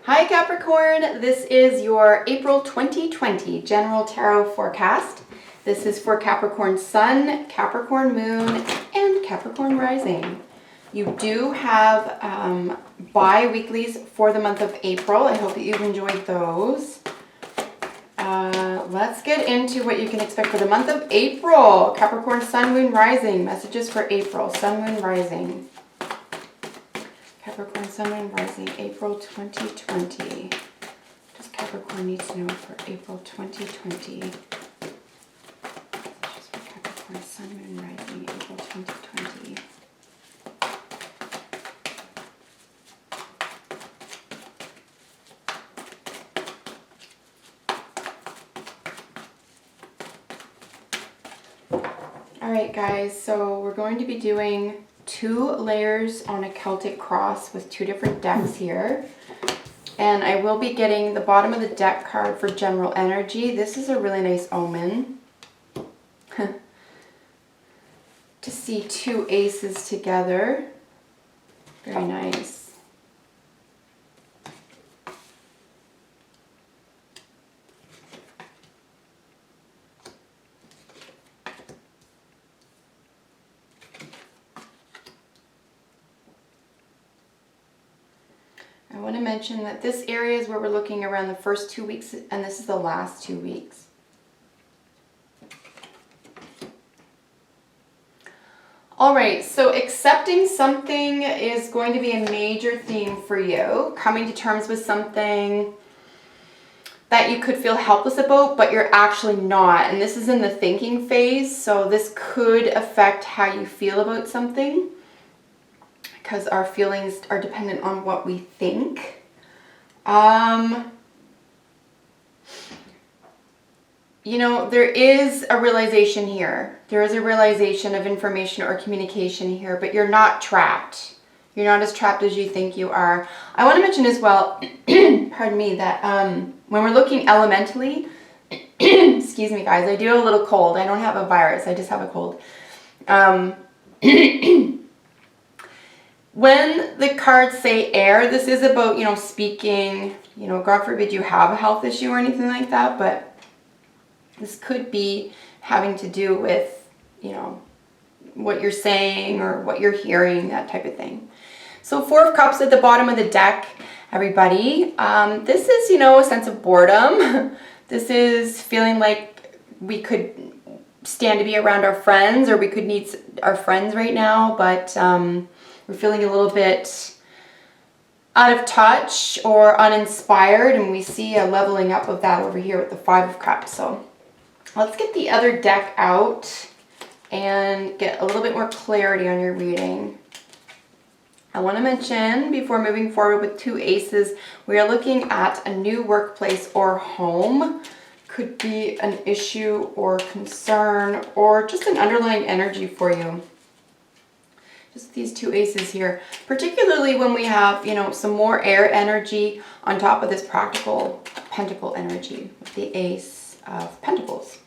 Hi Capricorn, this is your April 2020 General Tarot Forecast. This is for Capricorn Sun, Capricorn Moon, and Capricorn Rising. You do have bi-weeklies for the month of April. I hope that you've enjoyed those. Let's get into what you can expect for the month of April. Capricorn Sun, Moon, Rising. Messages for April. Sun, Moon, Rising. Capricorn Sun, Moon, Rising, April 2020. What does Capricorn need to know for April 2020? Just for Capricorn Sun, Moon, Rising, April 2020. Alright guys, so we're going to be doing 2 layers on a Celtic cross with 2 different decks here. And I will be getting the bottom of the deck card for general energy. This is a really nice omen. To see 2 aces together. Very nice. I want to mention that this area is where we're looking around the first 2 weeks, and this is the last 2 weeks. Alright, so accepting something is going to be a major theme for you. Coming to terms with something that you could feel helpless about, but you're actually not. And this is in the thinking phase, so this could affect how you feel about something, because our feelings are dependent on what we think. You know, there is a realization here. There is a realization of information or communication here, but you're not trapped. You're not as trapped as you think you are. I want to mention as well, pardon me, that when we're looking elementally, excuse me guys, I do have a little cold. I don't have a virus, I just have a cold. When the cards say air, this is about, you know, speaking, you know, God forbid you have a health issue or anything like that, but this could be having to do with, you know, what you're saying or what you're hearing, that type of thing. So 4 of Cups at the bottom of the deck, everybody. This is, you know, a sense of boredom. This is feeling like we could stand to be around our friends, or we could need our friends right now, but we're feeling a little bit out of touch or uninspired, and we see a leveling up of that over here with the 5 of Cups. So let's get the other deck out and get a little bit more clarity on your reading. I want to mention, before moving forward with 2 aces, we are looking at a new workplace or home. Could be an issue or concern or just an underlying energy for you. Just these 2 aces here, particularly when we have, you know, some more air energy on top of this practical pentacle energy with the Ace of Pentacles.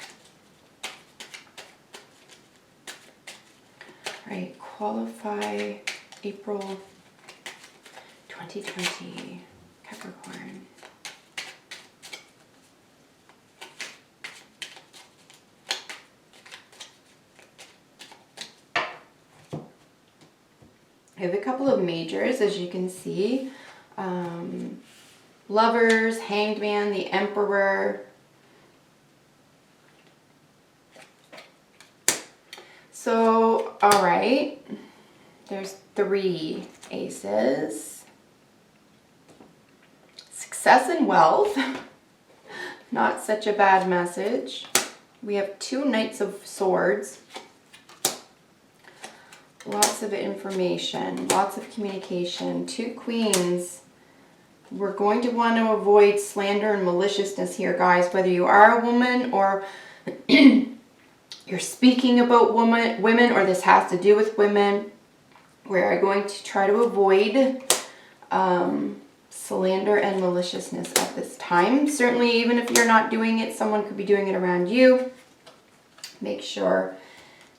All right, qualify April 2020, Capricorn. I have a couple of majors, as you can see. Lovers, Hanged Man, the Emperor. So, all right. There's 3 aces. Success and wealth. Not such a bad message. We have 2 Knights of Swords. Lots of information, lots of communication. 2 Queens. We're going to want to avoid slander and maliciousness here, guys. Whether you are a woman or you're speaking about women, or this has to do with women, we are going to try to avoid slander and maliciousness at this time. Certainly, even if you're not doing it, someone could be doing it around you. Make sure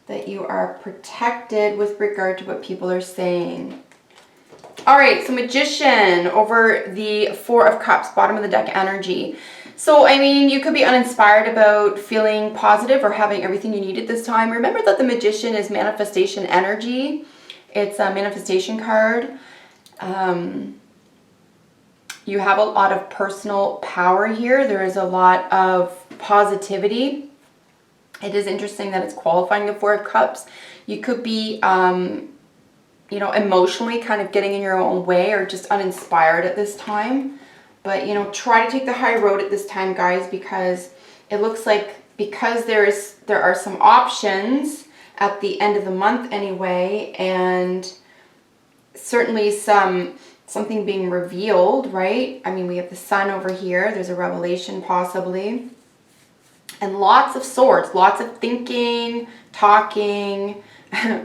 that you are protected with regard to what people are saying. All right, so Magician over the Four of Cups, bottom of the deck energy. So, I mean, you could be uninspired about feeling positive or having everything you need at this time. Remember that the Magician is manifestation energy. It's a manifestation card. You have a lot of personal power here. There is a lot of positivity. It is interesting that it's qualifying the Four of Cups. You could be, you know, emotionally kind of getting in your own way or just uninspired at this time. But, you know, try to take the high road at this time, guys, because it looks like because there are some options at the end of the month anyway, and certainly something being revealed, right? I mean, we have the Sun over here. There's a revelation possibly. And lots of swords, lots of thinking, talking,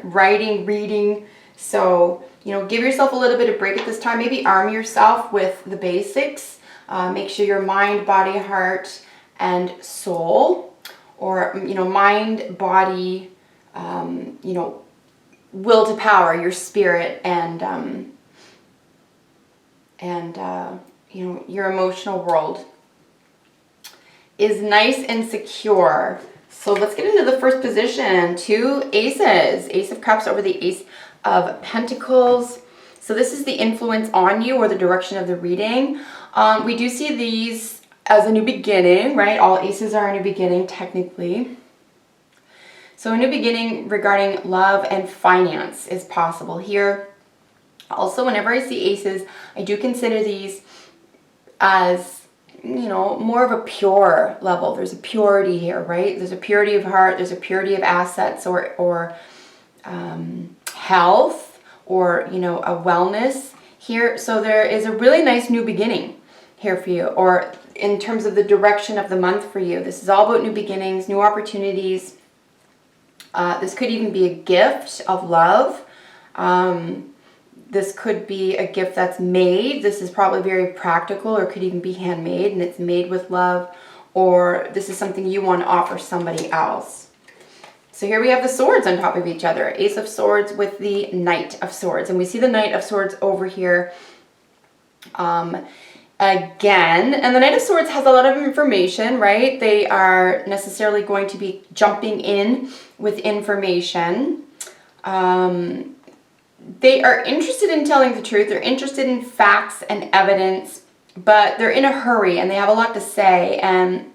writing, reading. So, you know, give yourself a little bit of break at this time. Maybe arm yourself with the basics. Make sure your mind, body, heart, and soul, or, you know, mind, body, you know, will to power, your spirit, and you know, your emotional world is nice and secure. So let's get into the first position. 2 aces. Ace of Cups over the Ace of Pentacles. So this is the influence on you or the direction of the reading. We do see these as a new beginning, right? All aces are a new beginning, technically. So a new beginning regarding love and finance is possible here. Also, whenever I see aces, I do consider these as, you know, more of a pure level. There's a purity here, right? There's a purity of heart. There's a purity of assets or health, or, you know, a wellness here. So there is a really nice new beginning here for you, or in terms of the direction of the month for you. This is all about new beginnings, new opportunities. This could even be a gift of love. This could be a gift that's made. This is probably very practical, or could even be handmade, and it's made with love, or this is something you want to offer somebody else. So here we have the swords on top of each other. Ace of Swords with the Knight of Swords. And we see the Knight of Swords over here again. And the Knight of Swords has a lot of information, right? They are necessarily going to be jumping in with information. They are interested in telling the truth. They're interested in facts and evidence, but they're in a hurry and they have a lot to say. And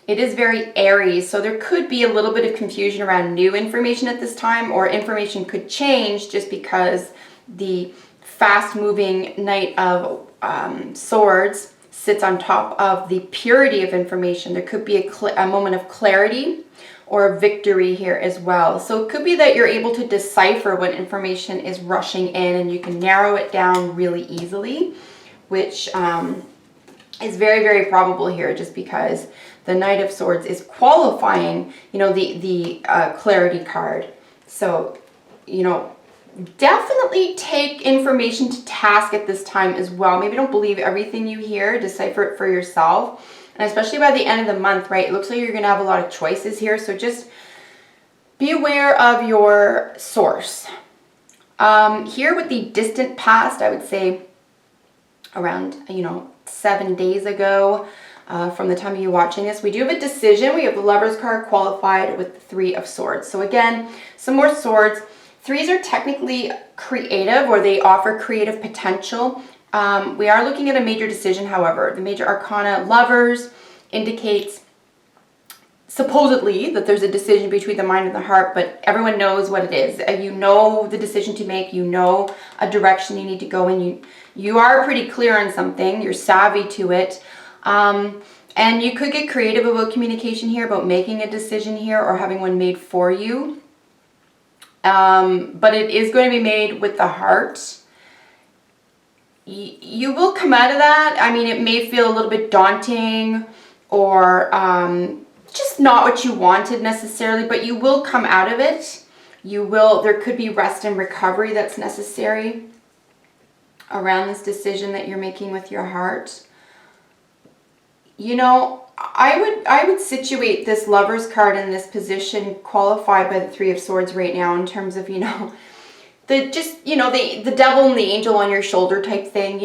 it is very Aries, so there could be a little bit of confusion around new information at this time, or information could change just because the fast-moving Knight of Swords sits on top of the purity of information. There could be a moment of clarity or victory here as well. So it could be that you're able to decipher when information is rushing in, and you can narrow it down really easily, which is very, very probable here, just because the Knight of Swords is qualifying, you know, the clarity card. So, you know, definitely take information to task at this time as well. Maybe don't believe everything you hear. Decipher it for yourself. And especially by the end of the month, right? It looks like you're going to have a lot of choices here. So just be aware of your source. Here with the distant past, I would say around, you know, 7 days ago, from the time of you watching this, we do have a decision. We have the Lover's card qualified with the 3 of Swords. So again, some more swords. 3s are technically creative, or they offer creative potential. We are looking at a major decision, however. The major arcana Lovers indicates supposedly that there's a decision between the mind and the heart, but everyone knows what it is. You know the decision to make. You know a direction you need to go in. You are pretty clear on something. You're savvy to it. And you could get creative about communication here, about making a decision here, or having one made for you. But it is going to be made with the heart. You will come out of that. I mean, it may feel a little bit daunting, or just not what you wanted necessarily, but you will come out of it. There could be rest and recovery that's necessary around this decision that you're making with your heart. You know, I would situate this Lover's card in this position qualified by the 3 of Swords right now, in terms of, you know, the devil and the angel on your shoulder type thing.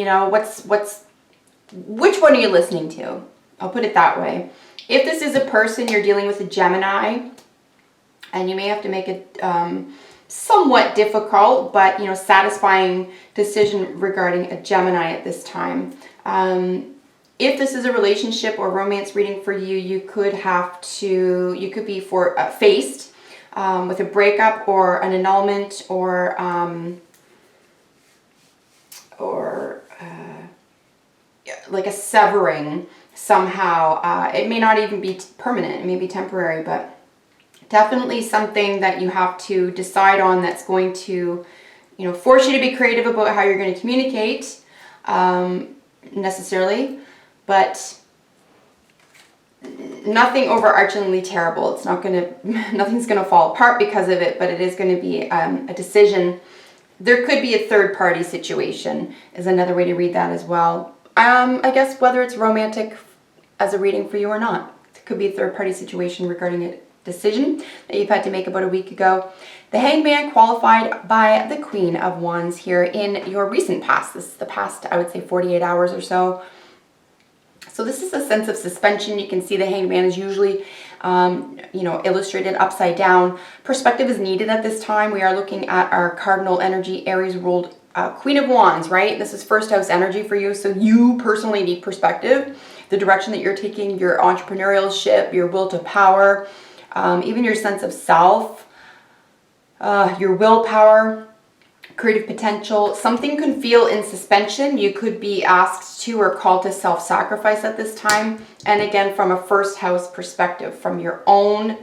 Which one are you listening to? I'll put it that way. If this is a person, you're dealing with a Gemini, and you may have to make it somewhat difficult, but satisfying decision regarding a Gemini at this time. If this is a relationship or romance reading for you, you could be faced with a breakup or an annulment or like a severing somehow. It may not even be permanent, it may be temporary, but definitely something that you have to decide on that's going to, force you to be creative about how you're going to communicate, necessarily, but nothing overarchingly terrible. Nothing's going to fall apart because of it, but it is going to be a decision. There could be a third party situation is another way to read that as well. I guess whether it's romantic as a reading for you or not. It could be a third party situation regarding a decision that you've had to make about a week ago. The Hangman qualified by the Queen of Wands here in your recent past. This is the past, I would say, 48 hours or so. So this is a sense of suspension. You can see the Hangman is usually, illustrated upside down. Perspective is needed at this time. We are looking at our cardinal energy, Aries ruled Queen of Wands, right? This is first house energy for you. So you personally need perspective. The direction that you're taking, your entrepreneurship, your will to power, even your sense of self, your willpower, creative potential. Something can feel in suspension. You could be asked to or called to self-sacrifice at this time. And again, from a first house perspective, from your own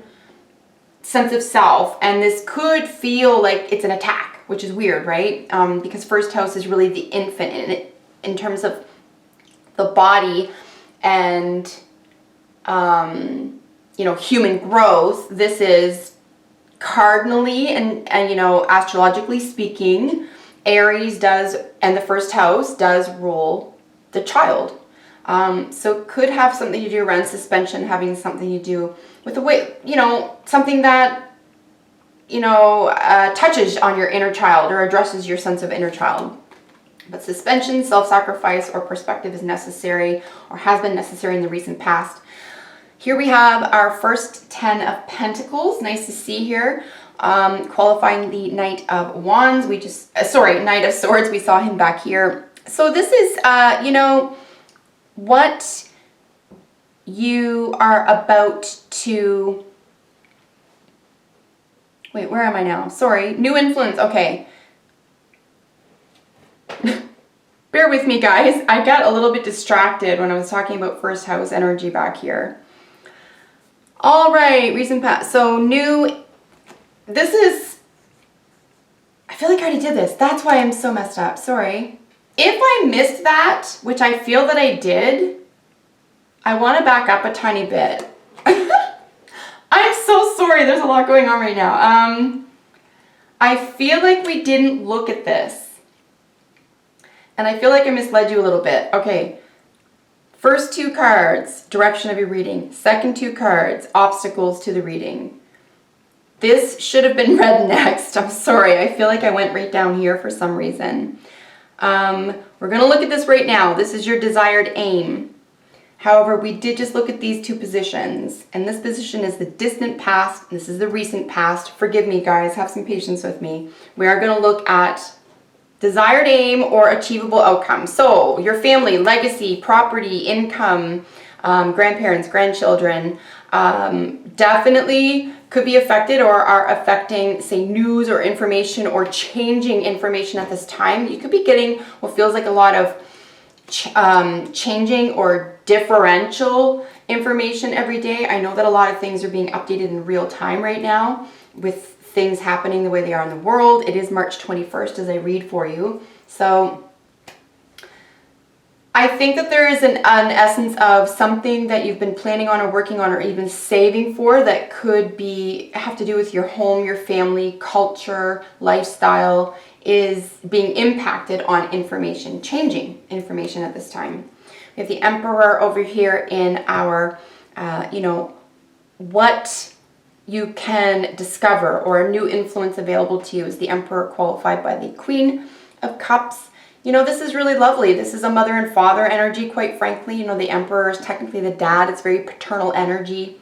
sense of self. And this could feel like it's an attack, which is weird, right? Because first house is really the infant in terms of the body and, human growth. This is cardinally and astrologically speaking, Aries does, and the first house does rule the child. So it could have something to do around suspension, having something to do with the way, something that, touches on your inner child or addresses your sense of inner child. But suspension, self-sacrifice, or perspective is necessary or has been necessary in the recent past. Here we have our first 10 of Pentacles. Nice to see here. Qualifying the Knight of Wands. Knight of Swords. We saw him back here. So this is, what you are about to... Wait, where am I now? Sorry. New influence. Okay. Bear with me, guys. I got a little bit distracted when I was talking about first house energy back here. All right, recent past. So this is, I feel like I already did this. That's why I'm so messed up. Sorry. If I missed that, which I feel that I did, I want to back up a tiny bit. I'm so sorry. There's a lot going on right now. I feel like we didn't look at this. And I feel like I misled you a little bit. Okay. First two cards, direction of your reading. Second two cards, obstacles to the reading. This should have been read next. I'm sorry. I feel like I went right down here for some reason. We're going to look at this right now. This is your desired aim. However, we did just look at these two positions. And this position is the distant past. This is the recent past. Forgive me, guys. Have some patience with me. We are going to look at desired aim or achievable outcome. So your family, legacy, property, income, grandparents, grandchildren, definitely could be affected or are affecting, say, news or information or changing information at this time. You could be getting what feels like a lot of changing or differential information every day. I know that a lot of things are being updated in real time right now with things happening the way they are in the world. It is March 21st as I read for you. So I think that there is an essence of something that you've been planning on or working on or even saving for that could have to do with your home, your family, culture, lifestyle is being impacted on information, changing information at this time. We have the Emperor over here in our, what you can discover, or a new influence available to you, is the Emperor, qualified by the Queen of Cups. You know, this is really lovely. This is a mother and father energy, quite frankly. You know, the Emperor is technically the dad. It's very paternal energy.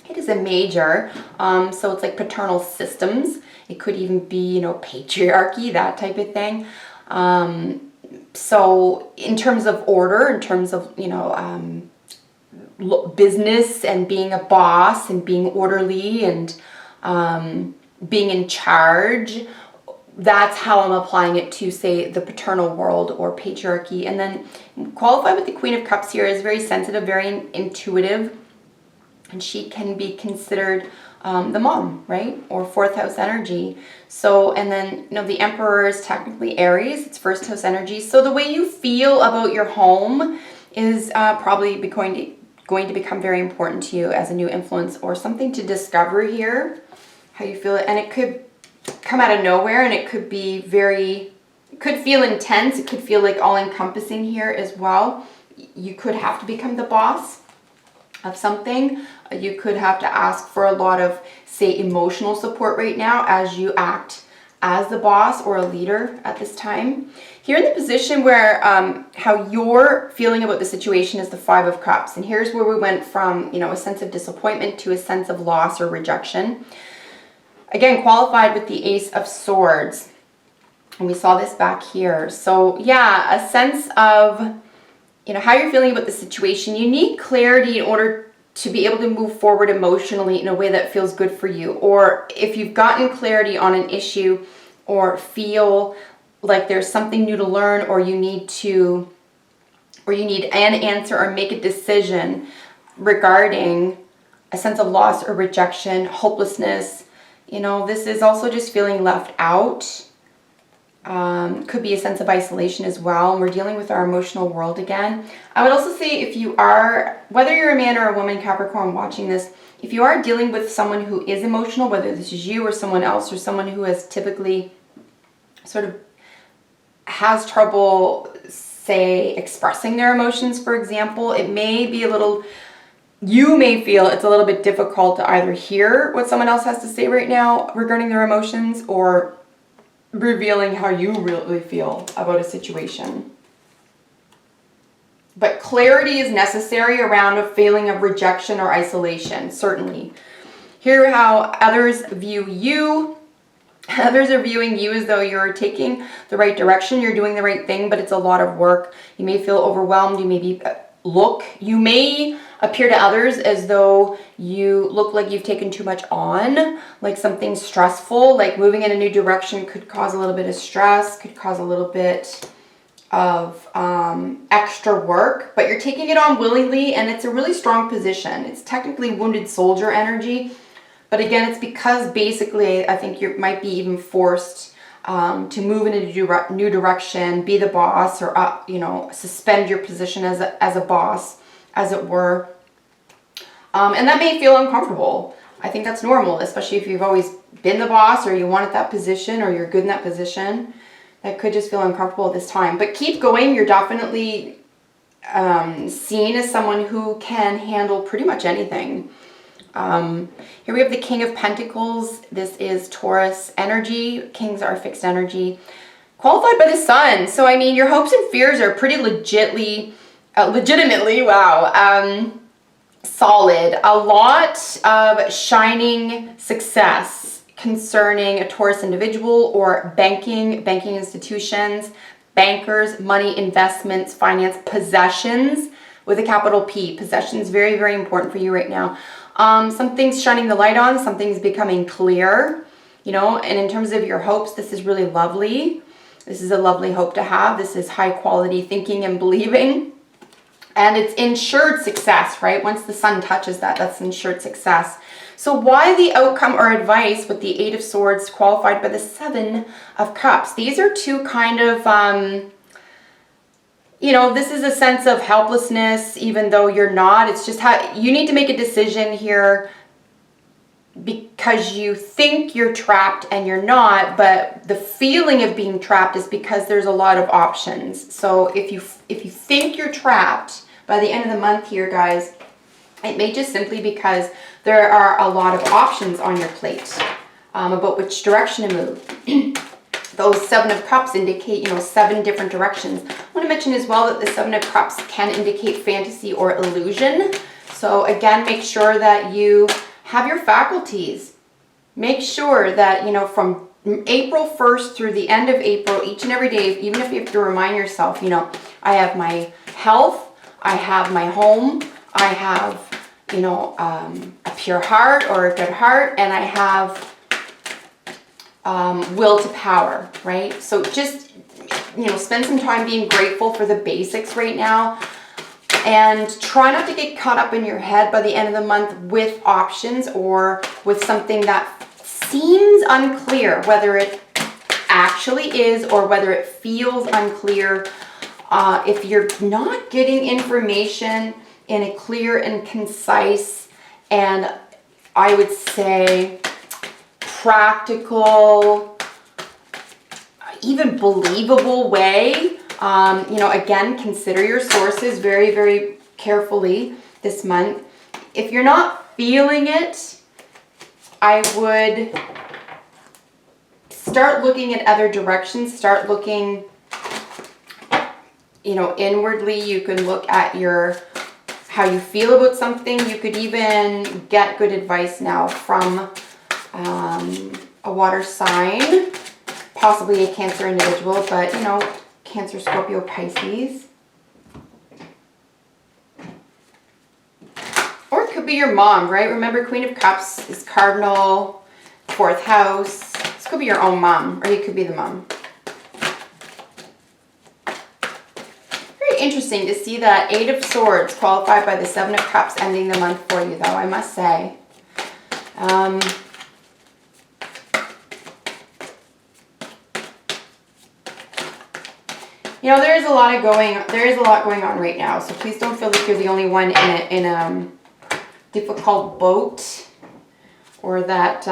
It is a major, so it's like paternal systems. It could even be, you know, patriarchy, that type of thing. So in terms of order, in terms of, you know, business and being a boss and being orderly and being in charge, that's how I'm applying it to, say, the paternal world or patriarchy. And then qualified with the Queen of Cups here is very sensitive, very intuitive, and she can be considered the mom, right? Or fourth house energy. So, and then, you know, the Emperor is technically Aries, it's first house energy. So the way you feel about your home is probably going to become very important to you as a new influence or something to discover here, how you feel it. And it could come out of nowhere, and it could be it could feel intense. It could feel like all encompassing here as well. You could have to become the boss of something. You could have to ask for a lot of, say, emotional support right now as you act as the boss or a leader at this time. Here in the position where how you're feeling about the situation is the Five of Cups. And here's where we went from, you know, a sense of disappointment to a sense of loss or rejection. Again, qualified with the Ace of Swords. And we saw this back here. So yeah, a sense of, you know, how you're feeling about the situation. You need clarity in order to be able to move forward emotionally in a way that feels good for you. Or if you've gotten clarity on an issue or feel like there's something new to learn, or you need an answer or make a decision regarding a sense of loss or rejection, hopelessness, you know, this is also just feeling left out. Could be a sense of isolation as well. And we're dealing with our emotional world again. I would also say, if you are, whether you're a man or a woman, Capricorn, watching this, if you are dealing with someone who is emotional, whether this is you or someone else, or someone who has typically sort of has trouble, say, expressing their emotions, for example, it may be you may feel it's a little bit difficult to either hear what someone else has to say right now regarding their emotions, or revealing how you really feel about a situation. But clarity is necessary around a feeling of rejection or isolation, certainly. Hear how others view you. Others are viewing you as though you're taking the right direction, you're doing the right thing, but it's a lot of work. You may feel overwhelmed, you may appear to others as though you look like you've taken too much on, like something stressful, like moving in a new direction could cause a little bit of stress, could cause a little bit of extra work, but you're taking it on willingly, and it's a really strong position. It's technically wounded soldier energy, but again, it's because basically I think you might be even forced to move in a new direction, be the boss, or you know, suspend your position as a boss, as it were. And that may feel uncomfortable. I think that's normal, especially if you've always been the boss, or you wanted that position, or you're good in that position. That could just feel uncomfortable at this time. But keep going. You're definitely seen as someone who can handle pretty much anything. Here we have the King of Pentacles. This is Taurus energy. Kings are fixed energy. Qualified by the Sun. So, I mean, your hopes and fears are pretty legitimately, wow, solid. A lot of shining success concerning a Taurus individual or banking institutions, bankers, money, investments, finance, possessions with a capital P. Possessions, very, very important for you right now. Something's shining the light on, something's becoming clear, you know, and in terms of your hopes, this is really lovely. This is a lovely hope to have. This is high quality thinking and believing. And it's ensured success, right? Once the Sun touches that, that's ensured success. So why the outcome or advice with the Eight of Swords qualified by the Seven of Cups? These are two kind of, you know, this is a sense of helplessness, even though you're not. It's just how you need to make a decision here because you think you're trapped and you're not, but the feeling of being trapped is because there's a lot of options. So if you think you're trapped, by the end of the month here, guys, It may just simply because there are a lot of options on your plate about which direction to move. Those 7 of Cups indicate, 7 different directions. I want to mention as well that the 7 of Cups can indicate fantasy or illusion. So again, make sure that you have your faculties. Make sure that, from April 1st through the end of April, each and every day, even if you have to remind yourself, I have my health, I have my home, I have, a pure heart or a good heart, and I have will to power, right? So just, spend some time being grateful for the basics right now, and try not to get caught up in your head by the end of the month with options or with something that seems unclear, whether it actually is or whether it feels unclear. If you're not getting information in a clear and concise, and I would say practical, even believable way, again, consider your sources very, very carefully this month. If you're not feeling it, I would start looking at other directions. Start looking, inwardly. You can look at how you feel about something. You could even get good advice now from a water sign, possibly a Cancer individual, but Cancer, Scorpio, Pisces. Or it could be your mom, right? Remember, Queen of Cups is cardinal, 4th house. This could be your own mom, or you could be the mom. Very interesting to see that 8 of Swords qualified by the 7 of Cups ending the month for you, though, I must say. There is a lot going on right now, so please don't feel like you're the only one in a difficult boat, or that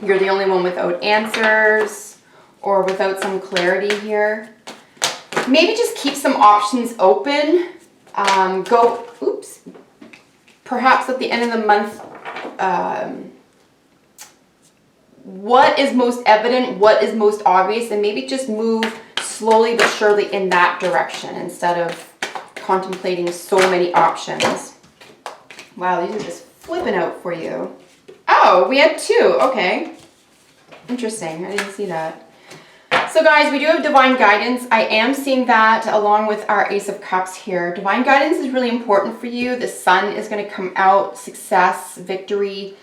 you're the only one without answers or without some clarity here. Maybe just keep some options open. Perhaps at the end of the month, what is most evident, what is most obvious, and maybe just move slowly but surely in that direction instead of contemplating so many options. Wow, these are just flipping out for you. Oh, we had 2. Okay. Interesting. I didn't see that. So guys, we do have divine guidance. I am seeing that along with our Ace of Cups here. Divine guidance is really important for you. The Sun is going to come out, success, victory.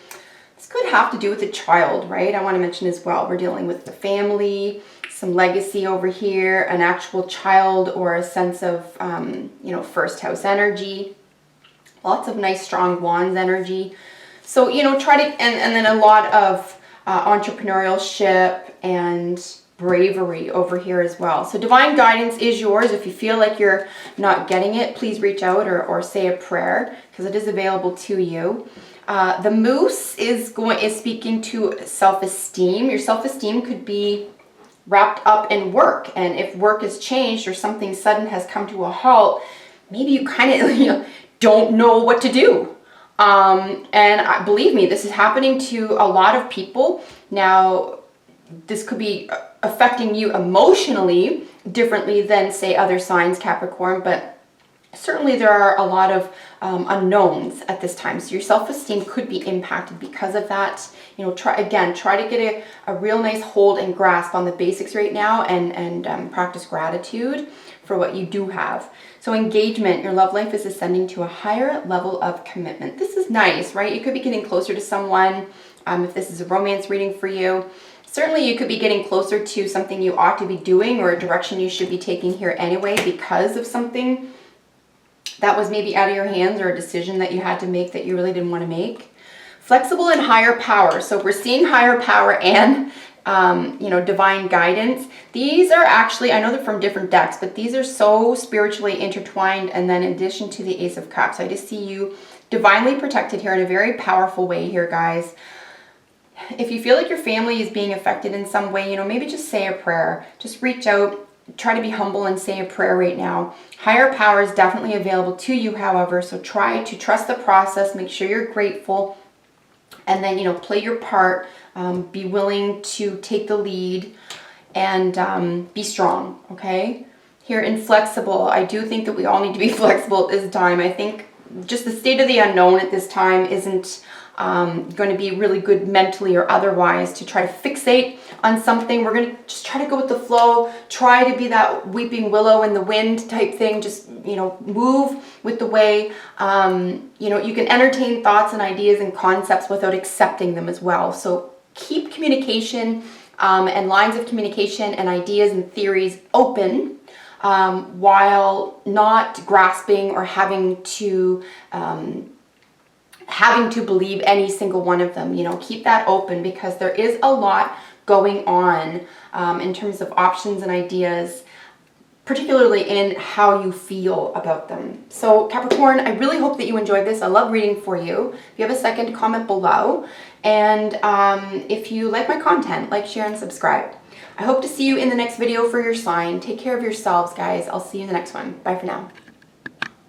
This could have to do with a child, right? I want to mention as well, we're dealing with the family, some legacy over here, an actual child, or a sense of, 1st house energy. Lots of nice, strong wands energy. So, try to, and then a lot of entrepreneurship and bravery over here as well. So divine guidance is yours. If you feel like you're not getting it, please reach out or say a prayer, because it is available to you. The Moose is speaking to self-esteem. Your self-esteem could be wrapped up in work, and if work has changed or something sudden has come to a halt, maybe you kind of don't know what to do. And believe me, this is happening to a lot of people. Now, this could be affecting you emotionally differently than, say, other signs, Capricorn, but certainly there are a lot of unknowns at this time. So your self-esteem could be impacted because of that. Try to get a real nice hold and grasp on the basics right now, and practice gratitude for what you do have. So engagement, your love life is ascending to a higher level of commitment. This is nice, right? You could be getting closer to someone if this is a romance reading for you. Certainly you could be getting closer to something you ought to be doing, or a direction you should be taking here anyway because of something that was maybe out of your hands, or a decision that you had to make that you really didn't want to make. Flexible and higher power. So we're seeing higher power and divine guidance. These are actually, I know they're from different decks, but these are so spiritually intertwined. And then in addition to the Ace of Cups, I just see you divinely protected here in a very powerful way here, guys. If you feel like your family is being affected in some way, maybe just say a prayer. Just reach out, try to be humble and say a prayer right now. Higher power is definitely available to you, however, so try to trust the process, make sure you're grateful, and then, you know, play your part, be willing to take the lead, and be strong, okay? Here in flexible, I do think that we all need to be flexible at this time. I think just the state of the unknown at this time isn't going to be really good mentally or otherwise to try to fixate on something. We're going to just try to go with the flow, try to be that weeping willow in the wind type thing, just, you know, move with the way. You know, you can entertain thoughts and ideas and concepts without accepting them as well. So keep communication and lines of communication and ideas and theories open, while not grasping or having to believe any single one of them. You know, keep that open, because there is a lot going on in terms of options and ideas, particularly in how you feel about them. So Capricorn, I really hope that you enjoyed this. I love reading for you. If you have a second, comment below. And if you like my content, like, share, and subscribe. I hope to see you in the next video for your sign. Take care of yourselves, guys. I'll see you in the next one. Bye for now.